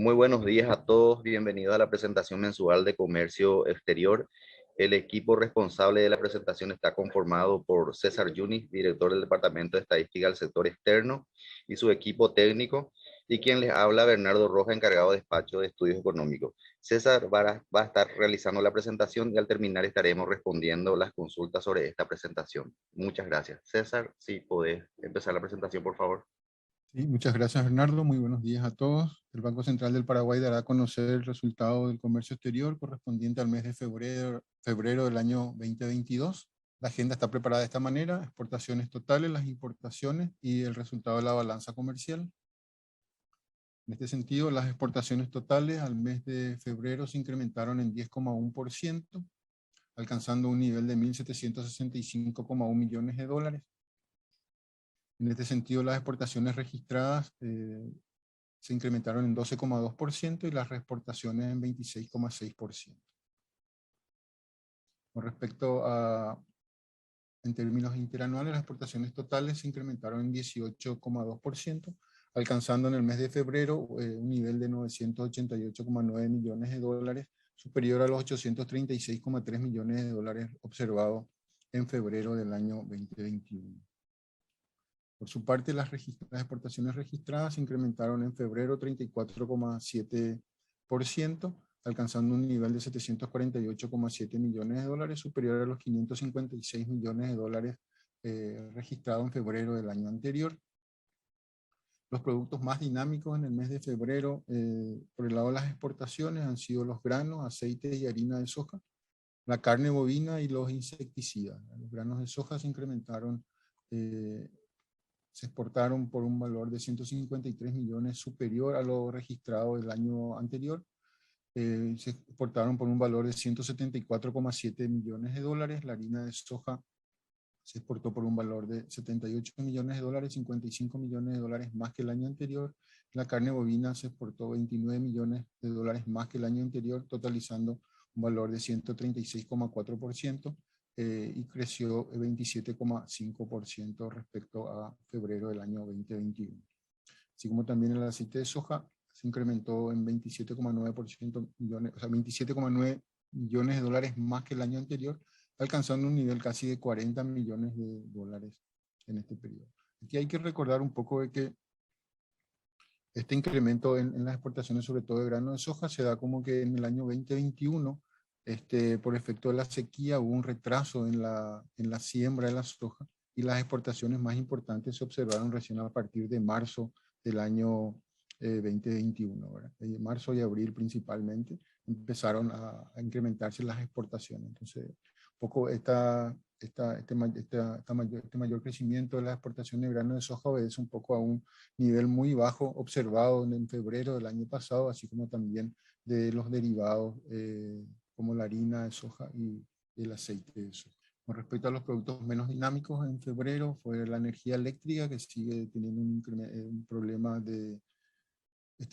Muy buenos días a todos, bienvenidos a la presentación mensual de Comercio Exterior. El equipo responsable de la presentación está conformado por César Yunis, director del Departamento de Estadística del Sector Externo, y su equipo técnico, y quien les habla, Bernardo Roja, encargado de despacho de estudios económicos. César va a estar realizando la presentación y al terminar estaremos respondiendo las consultas sobre esta presentación. Muchas gracias. César, si podés empezar la presentación, por favor. Sí, muchas gracias, Bernardo. Muy buenos días a todos. El Banco Central del Paraguay dará a conocer el resultado del comercio exterior correspondiente al mes de febrero del año 2022. La agenda está preparada de esta manera: exportaciones totales, las importaciones y el resultado de la balanza comercial. En este sentido, las exportaciones totales al mes de febrero se incrementaron en 10,1%, alcanzando un nivel de 1.765,1 millones de dólares. En este sentido, las exportaciones registradas se incrementaron en 12,2% y las reexportaciones en 26,6%. Con respecto a, en términos interanuales, las exportaciones totales se incrementaron en 18,2%, alcanzando en el mes de febrero un nivel de 988,9 millones de dólares, superior a los 836,3 millones de dólares observados en febrero del año 2021. Por su parte, las exportaciones registradas se incrementaron en febrero 34,7%, alcanzando un nivel de 748,7 millones de dólares, superior a los 556 millones de dólares registrados en febrero del año anterior. Los productos más dinámicos en el mes de febrero, por el lado de las exportaciones, han sido los granos, aceite y harina de soja, la carne bovina y los insecticidas. Los granos de soja se incrementaron, se exportaron por un valor de 153 millones superior a lo registrado el año anterior. Se exportaron por un valor de 174,7 millones de dólares. La harina de soja se exportó por un valor de 78 millones de dólares, 55 millones de dólares más que el año anterior. La carne bovina se exportó 29 millones de dólares más que el año anterior, totalizando un valor de 136,4%. Y creció 27,5% respecto a febrero del año 2021. Así como también el aceite de soja se incrementó en 27,9 millones, o sea, 27,9 millones de dólares más que el año anterior, alcanzando un nivel casi de 40 millones de dólares en este periodo. Aquí hay que recordar un poco de que este incremento en las exportaciones, sobre todo de grano de soja, se da como que en el año 2021, por efecto de la sequía, hubo un retraso en la siembra de la soja y las exportaciones más importantes se observaron recién a partir de marzo del año 2021, ¿verdad? En marzo y abril principalmente empezaron a incrementarse las exportaciones. Entonces, un poco este mayor crecimiento de las exportaciones de grano de soja obedece un poco a un nivel muy bajo observado en febrero del año pasado, así como también de los derivados como la harina de soja y el aceite de soja. Con respecto a los productos menos dinámicos, en febrero fue la energía eléctrica, que sigue teniendo un problema de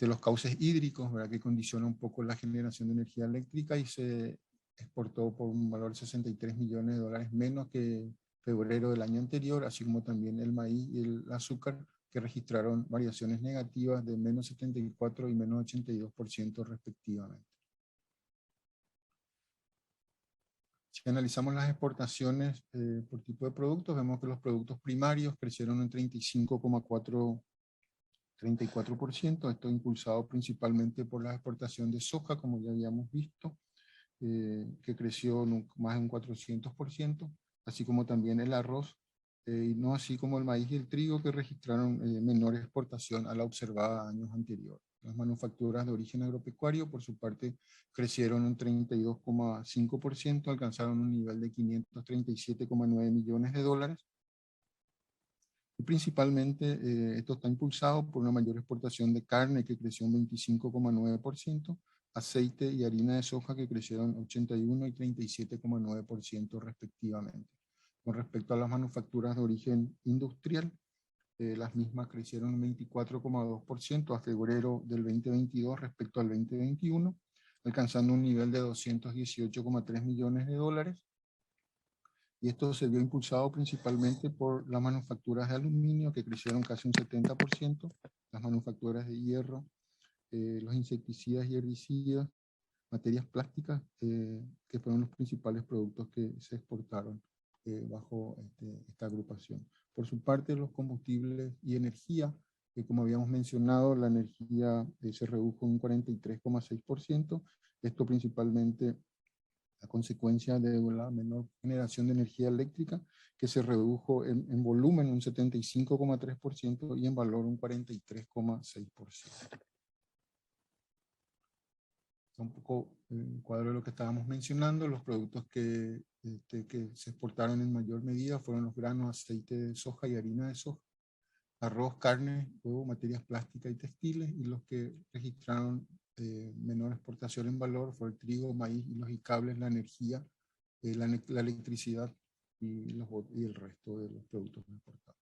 los cauces hídricos, ¿verdad?, que condiciona un poco la generación de energía eléctrica, y se exportó por un valor de 63 millones de dólares menos que febrero del año anterior, así como también el maíz y el azúcar, que registraron variaciones negativas de menos 74 y menos 82% respectivamente. Si analizamos las exportaciones por tipo de productos, vemos que los productos primarios crecieron en 34%, esto impulsado principalmente por la exportación de soja, como ya habíamos visto, que creció más de un 400%, así como también el arroz, y no así como el maíz y el trigo, que registraron menor exportación a la observada años anteriores. Las manufacturas de origen agropecuario, por su parte, crecieron un 32,5%, alcanzaron un nivel de 537,9 millones de dólares. Y principalmente esto está impulsado por una mayor exportación de carne, que creció un 25,9%, aceite y harina de soja, que crecieron 81 y 37,9% respectivamente. Con respecto a las manufacturas de origen industrial, las mismas crecieron un 24,2% a febrero del 2022 respecto al 2021, alcanzando un nivel de 218,3 millones de dólares. Y esto se vio impulsado principalmente por las manufacturas de aluminio, que crecieron casi un 70%, las manufacturas de hierro los insecticidas y herbicidas, materias plásticas, que fueron los principales productos que se exportaron bajo esta agrupación. Por su parte, los combustibles y energía, que como habíamos mencionado, la energía se redujo un 43,6%, esto principalmente a consecuencia de la menor generación de energía eléctrica, que se redujo en volumen un 75,3% y en valor un 43,6%. Un poco el cuadro de lo que estábamos mencionando. Los productos que se exportaron en mayor medida fueron los granos, aceite de soja y harina de soja, arroz, carne, huevo, materias plásticas y textiles, y los que registraron menor exportación en valor fue el trigo, maíz, hilos y cables, la energía, la electricidad y el resto de los productos exportados.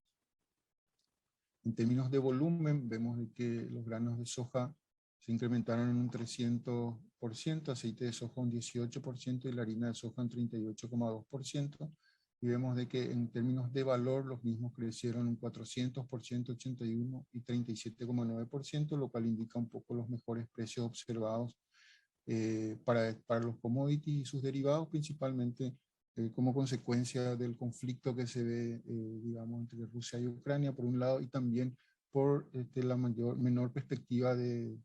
En términos de volumen, vemos de que los granos de soja se incrementaron en un 300%, aceite de soja un 18% y la harina de soja un 38,2%. Y vemos de que en términos de valor los mismos crecieron un 400%, 81% y 37,9%, lo cual indica un poco los mejores precios observados para los commodities y sus derivados, principalmente como consecuencia del conflicto que se ve, digamos, entre Rusia y Ucrania, por un lado, y también por la menor perspectiva de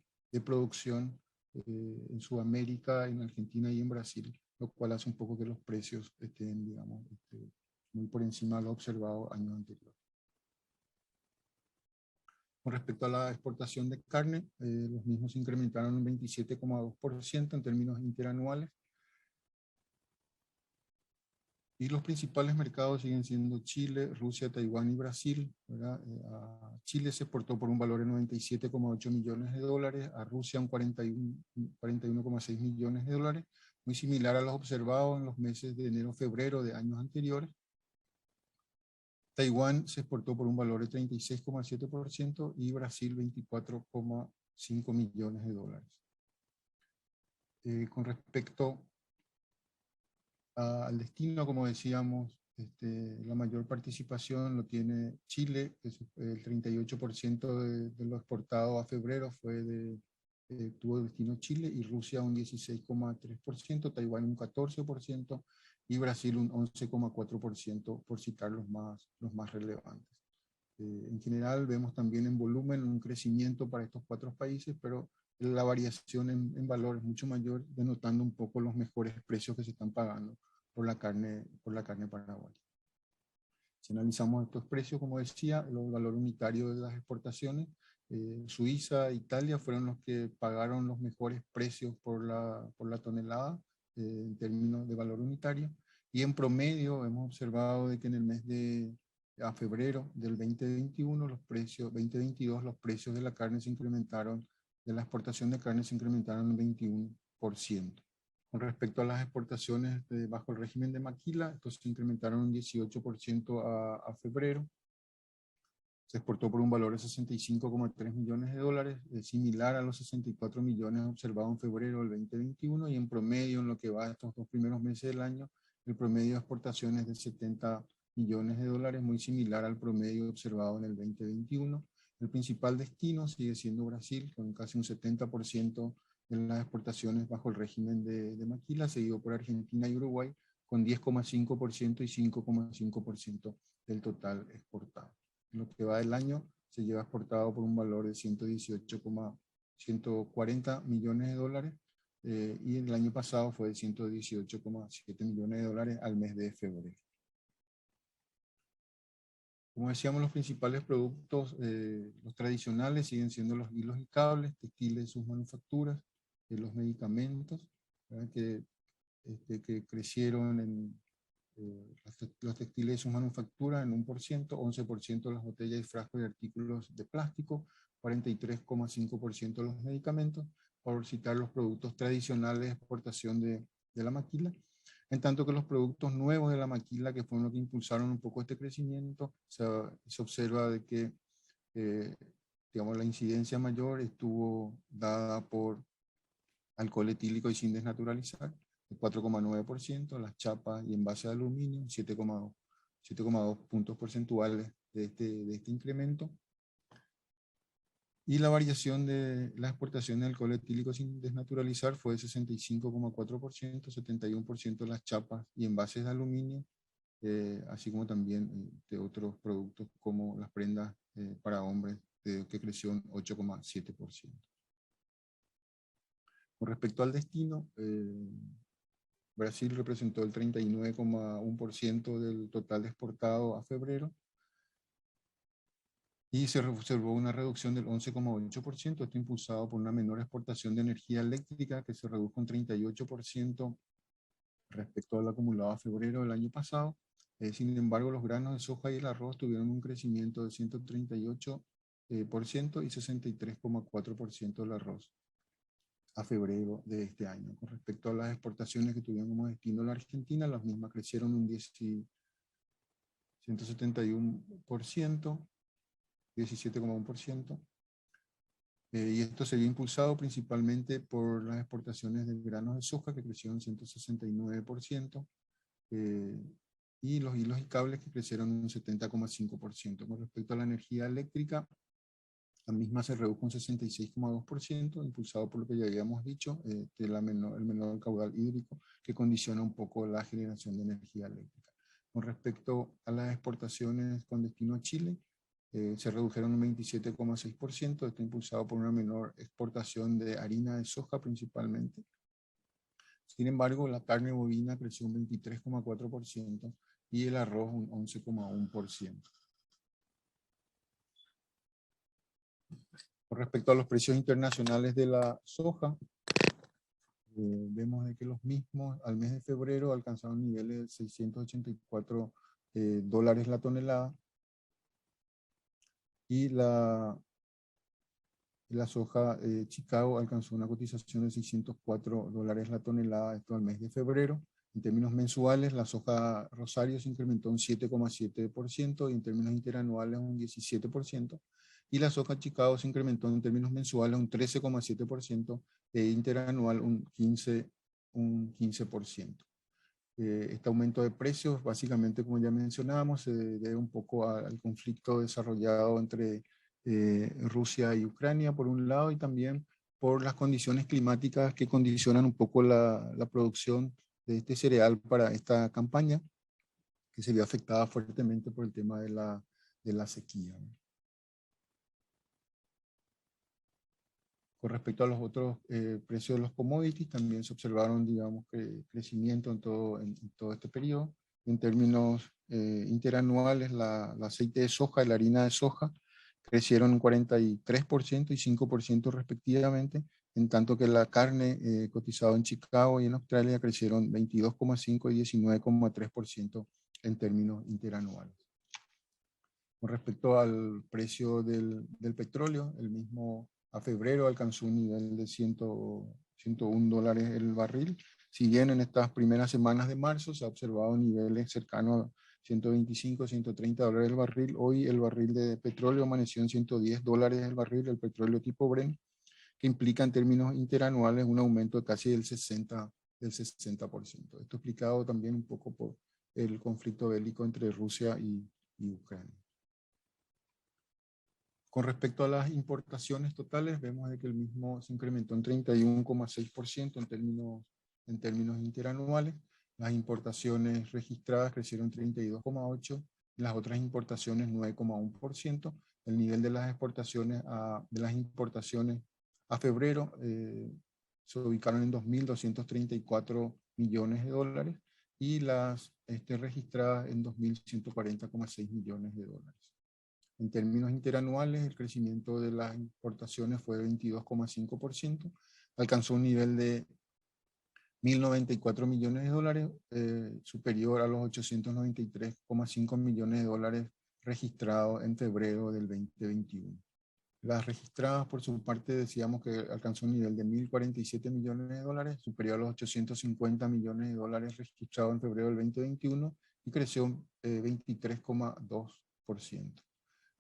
producción en Sudamérica, en Argentina y en Brasil, lo cual hace un poco que los precios estén, digamos, muy por encima de lo observado años anteriores. Con respecto a la exportación de carne, los mismos se incrementaron un 27,2% en términos interanuales. Y los principales mercados siguen siendo Chile, Rusia, Taiwán y Brasil, ¿verdad? A Chile se exportó por un valor de 97,8 millones de dólares, a Rusia un 41,6 millones de dólares, muy similar a los observados en los meses de enero-febrero de años anteriores. Taiwán se exportó por un valor de 36,7% y Brasil 24,5 millones de dólares. Con respecto al destino, como decíamos, la mayor participación lo tiene Chile, que el 38% de lo exportado a febrero tuvo destino Chile, y Rusia un 16,3%, Taiwán un 14% y Brasil un 11,4%, por citar los más relevantes. En general vemos también en volumen un crecimiento para estos 4 países, pero la variación en valor es mucho mayor, denotando un poco los mejores precios que se están pagando por la carne paraguaya. Si analizamos estos precios, como decía, el valor unitario de las exportaciones, Suiza e Italia fueron los que pagaron los mejores precios por la tonelada en términos de valor unitario, y en promedio hemos observado de que en el mes a febrero del 2022 los precios de la carne se incrementaron, de la exportación de carne se incrementaron un 21%. Con respecto a las exportaciones bajo el régimen de maquila, estos se incrementaron un 18% a febrero. Se exportó por un valor de 65,3 millones de dólares, similar a los 64 millones observados en febrero del 2021, y en promedio, en lo que va de estos 2 primeros meses del año, el promedio de exportaciones es de 70 millones de dólares, muy similar al promedio observado en el 2021. El principal destino sigue siendo Brasil, con casi un 70% de las exportaciones bajo el régimen de maquila, seguido por Argentina y Uruguay, con 10,5% y 5,5% del total exportado. En lo que va del año, se lleva exportado por un valor de 140 millones de dólares, y el año pasado fue de 118,7 millones de dólares al mes de febrero. Como decíamos, los principales productos, los tradicionales, siguen siendo los hilos y cables, textiles y sus manufacturas, los medicamentos, que crecieron los textiles y sus manufacturas en 1%, 11% las botellas y frascos y artículos de plástico, 43,5% los medicamentos, por citar los productos tradicionales de exportación de la maquila. En tanto que los productos nuevos de la maquila, que fueron los que impulsaron un poco este crecimiento, se observa de que digamos, la incidencia mayor estuvo dada por alcohol etílico y sin desnaturalizar, el 4,9%, las chapas y envases de aluminio, 7,2 puntos porcentuales de este incremento. Y la variación de la exportación de alcohol etílico sin desnaturalizar fue de 65,4%, 71% las chapas y envases de aluminio, así como también de otros productos como las prendas para hombres, que creció un 8,7%. Con respecto al destino, Brasil representó el 39,1% del total exportado a febrero y se observó una reducción del 11,8%, esto impulsado por una menor exportación de energía eléctrica que se redujo un 38% respecto al acumulado a febrero del año pasado. Sin embargo, los granos de soja y el arroz tuvieron un crecimiento de 138% y 63,4% del arroz a febrero de este año. Con respecto a las exportaciones que tuvieron como destino la Argentina, las mismas crecieron un 171%, 17,1%. Y esto se vio impulsado principalmente por las exportaciones de granos de soja, que crecieron 169%, y los hilos y cables, que crecieron un 70,5%. Con respecto a la energía eléctrica, la misma se redujo un 66,2%, impulsado por lo que ya habíamos dicho, el menor caudal hídrico, que condiciona un poco la generación de energía eléctrica. Con respecto a las exportaciones con destino a Chile, se redujeron un 27,6%, esto impulsado por una menor exportación de harina de soja principalmente. Sin embargo, la carne bovina creció un 23,4% y el arroz un 11,1%. Con respecto a los precios internacionales de la soja, vemos de que los mismos al mes de febrero alcanzaron niveles de 684 dólares la tonelada, y la soja Chicago alcanzó una cotización de 604 dólares la tonelada, esto al mes de febrero. En términos mensuales, la soja Rosario se incrementó un 7,7% y en términos interanuales un 17%. Y la soja Chicago se incrementó en términos mensuales un 13,7% e interanual un 15%. Este aumento de precios, básicamente, como ya mencionábamos, se debe un poco al conflicto desarrollado entre Rusia y Ucrania, por un lado, y también por las condiciones climáticas que condicionan un poco la producción de este cereal para esta campaña, que se vio afectada fuertemente por el tema de la sequía. Con respecto a los otros precios de los commodities, también se observaron, digamos, crecimiento en todo este periodo. En términos interanuales, el aceite de soja y la harina de soja crecieron un 43% y 5% respectivamente, en tanto que la carne cotizada en Chicago y en Australia crecieron 22,5% y 19,3% en términos interanuales. Con respecto al precio del petróleo, el mismo a febrero alcanzó un nivel de 101 dólares el barril. Si bien en estas primeras semanas de marzo se ha observado niveles cercanos a 125, 130 dólares el barril, hoy el barril de petróleo amaneció en 110 dólares el barril, el petróleo tipo Brent, que implica en términos interanuales un aumento de casi del 60%. Esto explicado también un poco por el conflicto bélico entre Rusia y Ucrania. Con respecto a las importaciones totales, vemos de que el mismo se incrementó en 31,6% en términos interanuales. Las importaciones registradas crecieron 32,8%, y las otras importaciones 9,1%. El nivel de las importaciones a febrero se ubicaron en 2.234 millones de dólares y las registradas en 2.140,6 millones de dólares. En términos interanuales, el crecimiento de las importaciones fue de 22,5%, alcanzó un nivel de 1.094 millones de dólares, superior a los 893,5 millones de dólares registrados en febrero del 2021. Las registradas, por su parte, decíamos que alcanzó un nivel de 1.047 millones de dólares, superior a los 850 millones de dólares registrados en febrero del 2021, y creció 23,2%.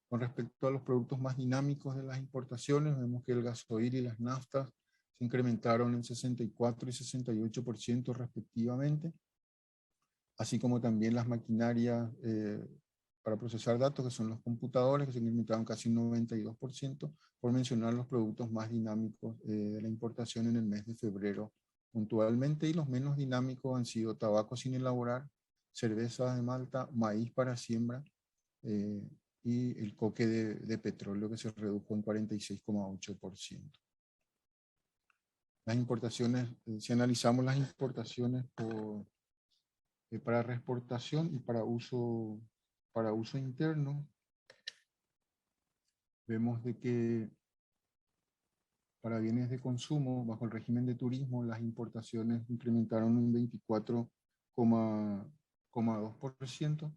Con respecto a los productos más dinámicos de las importaciones, vemos que el gasoil y las naftas se incrementaron en 64 y 68% respectivamente, así como también las maquinarias para procesar datos, que son los computadores, que se incrementaron casi un 92%, por mencionar los productos más dinámicos de la importación en el mes de febrero puntualmente, y los menos dinámicos han sido tabaco sin elaborar, cerveza de malta, maíz para siembra, y el coque de petróleo, que se redujo en 46,8%. Las importaciones, si analizamos las importaciones para reexportación y para uso interno, vemos de que para bienes de consumo, bajo el régimen de turismo, las importaciones incrementaron un 24,2%,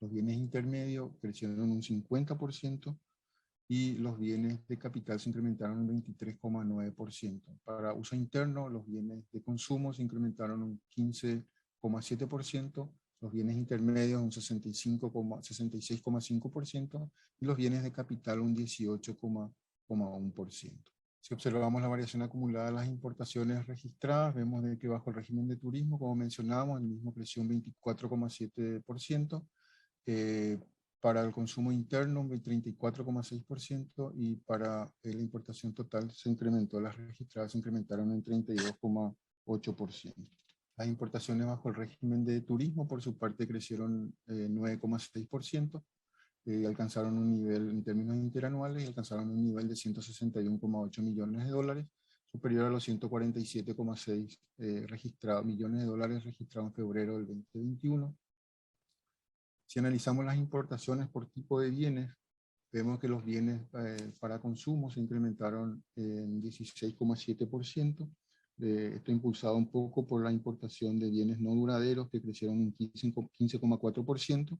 los bienes intermedios crecieron un 50%, y los bienes de capital se incrementaron un 23,9%. Para uso interno, los bienes de consumo se incrementaron un 15,7%, los bienes intermedios un 66,5%, y los bienes de capital un 18,1%. Si observamos la variación acumulada de las importaciones registradas, vemos de que bajo el régimen de turismo, como mencionábamos, el mismo creció un 24,7%, para el consumo interno un 34,6%, y para la importación total se incrementó, las registradas se incrementaron en 32,8%. Las importaciones bajo el régimen de turismo, por su parte, crecieron 9,6%, alcanzaron un nivel en términos interanuales, y alcanzaron un nivel de 161,8 millones de dólares, superior a los 147,6 millones de dólares registrados en febrero del 2021. Si analizamos las importaciones por tipo de bienes, vemos que los bienes para consumo se incrementaron en 16,7%. Esto impulsado un poco por la importación de bienes no duraderos, que crecieron en 15,4%.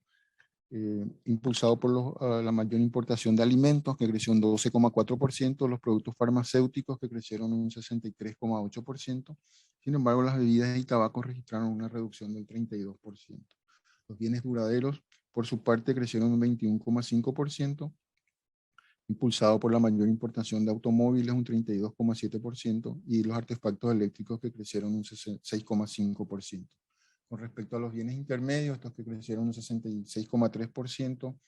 Impulsado por la mayor importación de alimentos, que creció un 12,4%, los productos farmacéuticos, que crecieron un 63,8%. Sin embargo, las bebidas y tabaco registraron una reducción del 32%. Los bienes duraderos, por su parte, crecieron un 21,5%, impulsado por la mayor importación de automóviles, un 32,7%, y los artefactos eléctricos, que crecieron un 6,5%. Con respecto a los bienes intermedios, estos que crecieron un 66,3%,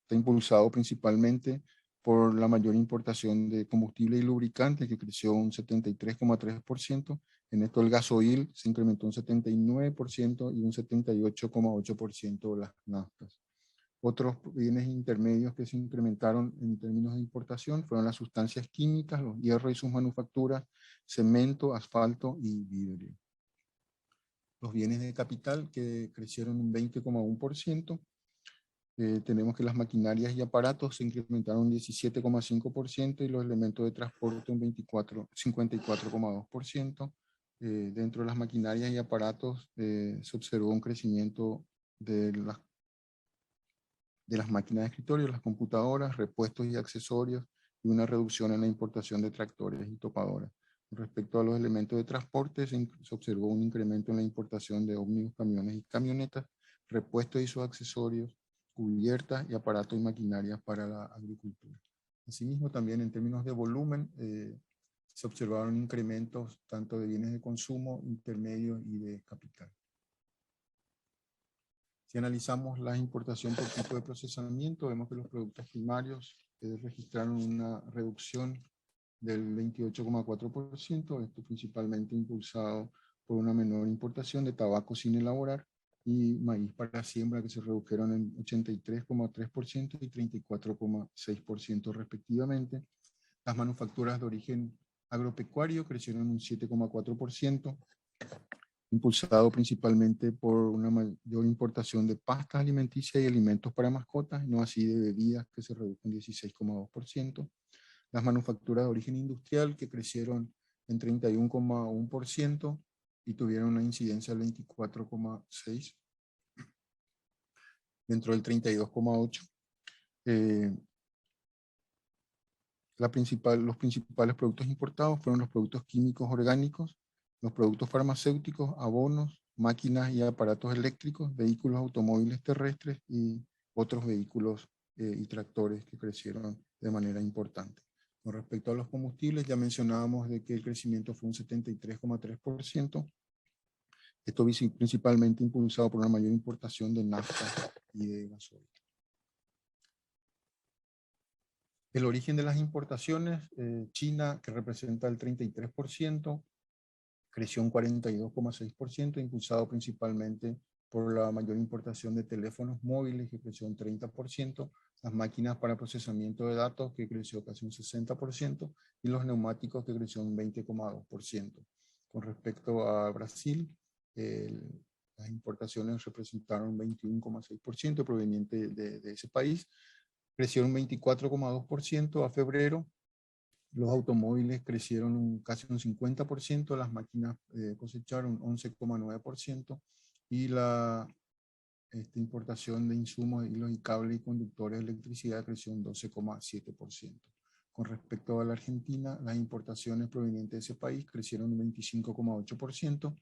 está impulsado principalmente por la mayor importación de combustible y lubricante, que creció un 73,3%. En esto el gasoil se incrementó un 79% y un 78,8% las naftas. Otros bienes intermedios que se incrementaron en términos de importación fueron las sustancias químicas, los hierros y sus manufacturas, cemento, asfalto y vidrio. Los bienes de capital, que crecieron un 20,1%. Tenemos que las maquinarias y aparatos se incrementaron un 17,5%, y los elementos de transporte un 54,2%. Dentro de las maquinarias y aparatos se observó un crecimiento de las máquinas de escritorio, las computadoras, repuestos y accesorios, y una reducción en la importación de tractores y topadoras. Respecto a los elementos de transporte, se observó un incremento en la importación de ómnibus, camiones y camionetas, repuestos y sus accesorios, cubiertas y aparatos y maquinarias para la agricultura. Asimismo, también en términos de volumen, se observaron incrementos tanto de bienes de consumo, intermedios y de capital. Si analizamos la importación por tipo de procesamiento, vemos que los productos primarios registraron una reducción del 28,4%, esto principalmente impulsado por una menor importación de tabaco sin elaborar y maíz para siembra, que se redujeron en 83,3% y 34,6% respectivamente. Las manufacturas de origen agropecuario crecieron un 7,4%, impulsado principalmente por una mayor importación de pastas alimenticias y alimentos para mascotas, no así de bebidas, que se redujo en 16,2%. Las manufacturas de origen industrial, que crecieron en 31,1% y tuvieron una incidencia del 24,6% dentro del 32,8%. Los principales productos importados fueron los productos químicos orgánicos, los productos farmacéuticos, abonos, máquinas y aparatos eléctricos, vehículos automóviles terrestres y otros vehículos y tractores, que crecieron de manera importante. Con respecto a los combustibles, ya mencionábamos de que el crecimiento fue un 73,3%, Esto principalmente impulsado por una mayor importación de nafta y de gasoil. El origen de las importaciones, China, que representa el 33%, creció un 42,6%, impulsado principalmente por la mayor importación de teléfonos móviles, que creció un 30%, las máquinas para procesamiento de datos, que creció casi un 60%, y los neumáticos, que creció un 20,2%. Con respecto a Brasil, las importaciones representaron un 21,6% proveniente de ese país, creció un 24,2% a febrero. Los automóviles crecieron casi un 50%, las máquinas cosecharon 11,9% y la importación de insumos, hilos y cables y conductores de electricidad creció un 12,7%. Con respecto a la Argentina, las importaciones provenientes de ese país crecieron un 25,8%,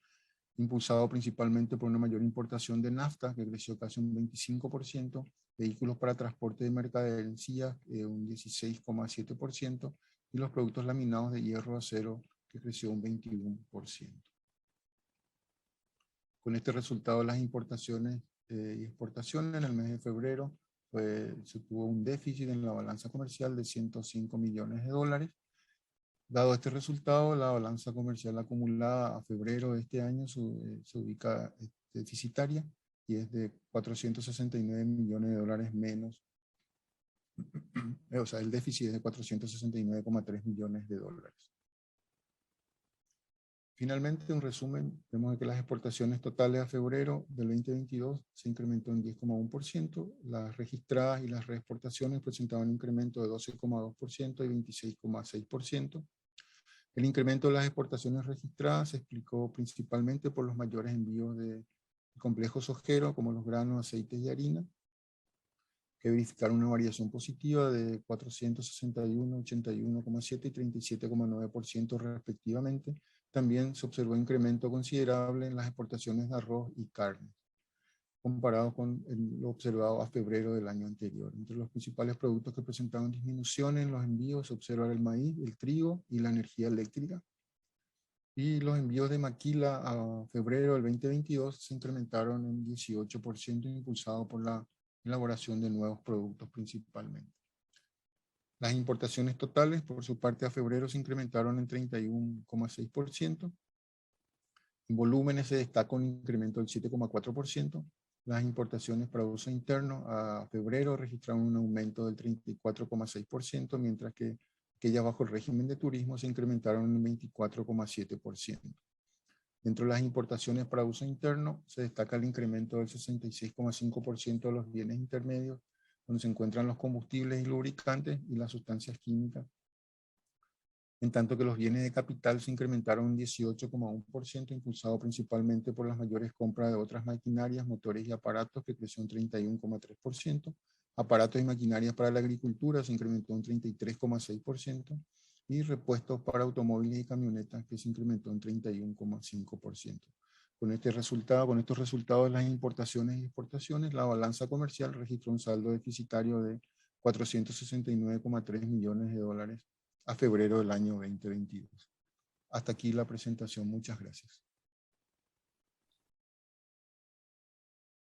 impulsado principalmente por una mayor importación de nafta, que creció casi un 25%, vehículos para transporte de mercaderías, un 16,7%, y los productos laminados de hierro acero, que creció un 21%. Con este resultado, las importaciones y exportaciones en el mes de febrero se tuvo un déficit en la balanza comercial de 105 millones de dólares. Dado este resultado, la balanza comercial acumulada a febrero de este año se ubica deficitaria y es de 469 millones de dólares menos. O sea, el déficit es de 469,3 millones de dólares. Finalmente, en resumen, vemos que las exportaciones totales a febrero del 2022 se incrementó en 10,1%, las registradas y las reexportaciones presentaban un incremento de 12,2% y 26,6%. El incremento de las exportaciones registradas se explicó principalmente por los mayores envíos de complejos sojeros como los granos, aceites y harina, que verificaron una variación positiva de 461, 81,7 y 37,9% respectivamente. También se observó un incremento considerable en las exportaciones de arroz y carne, comparado con lo observado a febrero del año anterior. Entre los principales productos que presentaron disminución en los envíos se observa el maíz, el trigo y la energía eléctrica. Y los envíos de maquila a febrero del 2022 se incrementaron en 18%, impulsado por la elaboración de nuevos productos principalmente. Las importaciones totales, por su parte, a febrero se incrementaron en 31,6%. En volúmenes se destaca un incremento del 7,4%. Las importaciones para uso interno a febrero registraron un aumento del 34,6%, mientras que aquellas bajo el régimen de turismo se incrementaron en 24,7%. Dentro de las importaciones para uso interno se destaca el incremento del 66,5% de los bienes intermedios, donde se encuentran los combustibles y lubricantes y las sustancias químicas, en tanto que los bienes de capital se incrementaron un 18,1%, impulsado principalmente por las mayores compras de otras maquinarias, motores y aparatos, que creció un 31,3%, aparatos y maquinarias para la agricultura se incrementó un 33,6%, y repuestos para automóviles y camionetas, que se incrementó un 31,5%. Con estos resultados de las importaciones y exportaciones, la balanza comercial registró un saldo deficitario de 469,3 millones de dólares a febrero del año 2022. Hasta aquí la presentación. Muchas gracias.